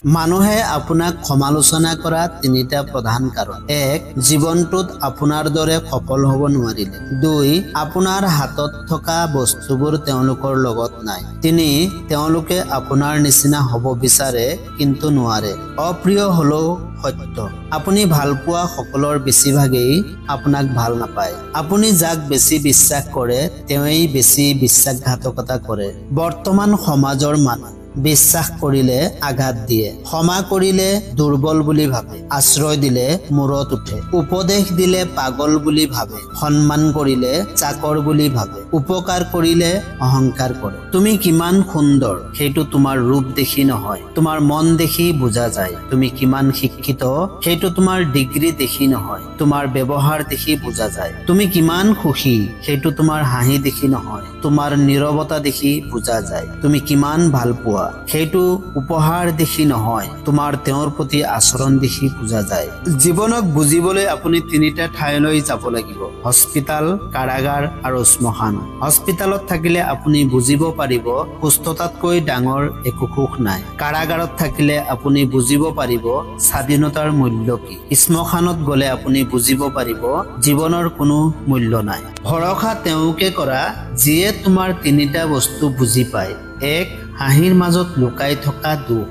মানুহে আপোনাক সমালোচনা কৰা তিনিটা প্ৰধান কাৰণ। 1. জীৱনটোত আপোনাৰ দৰে সফল হ'ব নোৱাৰিলে। 2. আপোনাৰ হাতত থকা বস্তুবোৰ তেওঁলোকৰ লগত নাই। 3. তেওঁলোকে আপোনাৰ নিচিনা হ'ব বিচাৰে কিন্তু নোৱাৰে। অপ্ৰিয় হ'লেও সত্য। আপুনি ভালপোৱা সকলৰ বেছিভাগেই আপোনাক ভাল নাপায়। আপুনি যাক বেছি বিশ্বাস কৰে তেওঁই বেছি বিশ্বাসঘাতকতা কৰে। বৰ্তমান সমাজৰ মানুহ বিশ্বাস কৰিলে আঘাত দিয়ে, ক্ষমা কৰিলে দুৰ্বল বুলি ভাবে, আশ্ৰয় দিলে মূৰত উঠে, উপদেশ দিলে পাগল বুলি ভাবে, সন্মান কৰিলে চাকৰ বুলি ভাবে, উপকাৰ কৰিলে অহংকাৰ কৰে। তুমি কিমান সুন্দৰ সেইটো তোমাৰ ৰূপ দেখি নহয়, তোমাৰ মন দেখি বুজা যায়। তুমি কিমান শিক্ষিত সেইটো তোমাৰ ডিগ্ৰী দেখি নহয়, তোমাৰ ব্যৱহাৰ দেখি বুজা যায়। তুমি কিমান সুখী সেইটো তোমাৰ হাঁহি দেখি নহয়, তোমাৰ নীৰৱতা দেখি বুজা যায়। তুমি কিমান ভাল পোৱা সেইটো উপহাৰ দেখি নহয়, তোমাৰ তেওঁৰ প্ৰতি আচৰণ দেখি বুজা যায়। জীৱনক বুজিবলৈ আপুনি তিনিটা ঠাইলৈ যাব লাগিব: হস্পিটাল, কাৰাগাৰ আৰু শ্মশান। হস্পিটালত থাকিলে আপুনি বুজিব পাৰিব সুস্থতাতকৈ ডাঙৰ একো সুখ নাই। কাৰাগাৰত থাকিলে আপুনি বুজিব পাৰিব স্বাধীনতাৰ মূল্য কি। শ্মশানত গলে আপুনি বুজিব পাৰিব জীৱনৰ কোনো মূল্য নাই। ভৰসা তেওঁকে কৰা যিয়ে তোমাৰ তিনিটা বস্তু বুজি পায়: 1. হাঁহিৰ মাজত লুকাই থকা দুখ।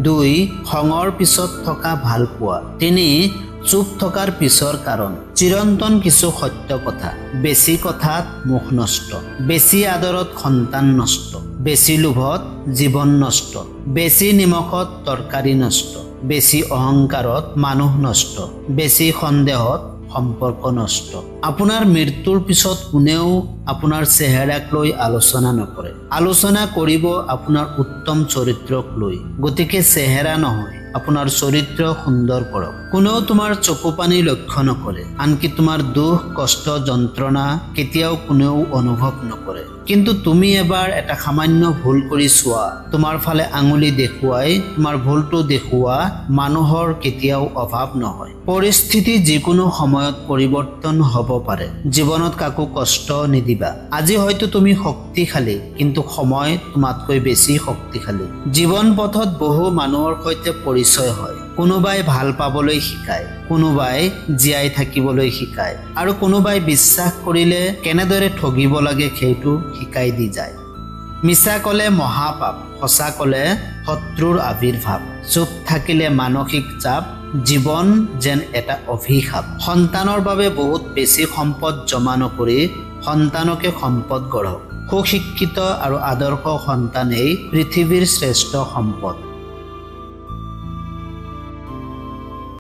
2. খঙৰ পিছত থকা ভাল পোৱা। 3. চুপ থকাৰ পিছৰ কাৰণ। চিৰন্তন কিছু সত্য কথা: বেছি কথাত মুখ নষ্ট, বেছি আদৰত সন্তান নষ্ট, বেছি লোভত জীৱন নষ্ট, বেছি নিমখত তৰকাৰী নষ্ট, বেছি অহংকাৰত মানুহ নষ্ট, বেছি সন্দেহত সম্পৰ্ক নষ্ট। আপোনাৰ মৃত্যুৰ পিছত কোনেও আপোনাৰ চেহেৰাক লৈ আলোচনা নকৰে। আলোচনা কৰিব আপোনাৰ উত্তম চৰিত্ৰক লৈ। গতিকে চেহেৰা নহয়, আপোনাৰ চৰিত্ৰ সুন্দৰ কৰক। কোনেও তোমাৰ চকু পানী লক্ষ্য নকৰে, আনকি তোমাৰ দুখ, কষ্ট, যন্ত্ৰণা কেতিয়াও কোনেও অনুভৱ নকৰে। কিন্তু তুমি এবাৰ এটা সামান্য ভুল কৰি চোৱা, তোমাৰ ফালে আঙুলি দেখুৱাই তোমাৰ ভুলটো দেখুওৱা মানুহৰ কেতিয়াও অভাৱ নহয়। পৰিস্থিতি যিকোনো সময়ত পৰিৱৰ্তন হ'ব পাৰে। জীৱনত কাকো কষ্ট নিদিবা। আজি হয়তো তুমি শক্তিশালী, কিন্তু সময় তোমাতকৈ বেছি শক্তিশালী। জীৱন পথত বহু মানুহৰ সৈতে পৰিচয় হয়। কোনোবাই ভাল পাবলৈ শিকায়, কোনোবাই জীয়াই থাকিবলৈ শিকায়, আৰু কোনোবাই বিশ্বাস কৰিলে কেনেদৰে ঠগিব লাগে সেইটো শিকাই দি যায়। মিছা কলে মহাপাপ, সঁচা কলে শত্ৰুৰ আবিৰ্ভাৱ, চুপ থাকিলে মানসিক চাপ, জীৱন যেন এটা অভিশাপ। সন্তানৰ বাবে বহুত বেছি সম্পদ জমা নকৰি সন্তানকে সম্পদ গঢ়ক। সুশিক্ষিত আৰু আদৰ্শ সন্তানেই পৃথিৱীৰ শ্ৰেষ্ঠ সম্পদ।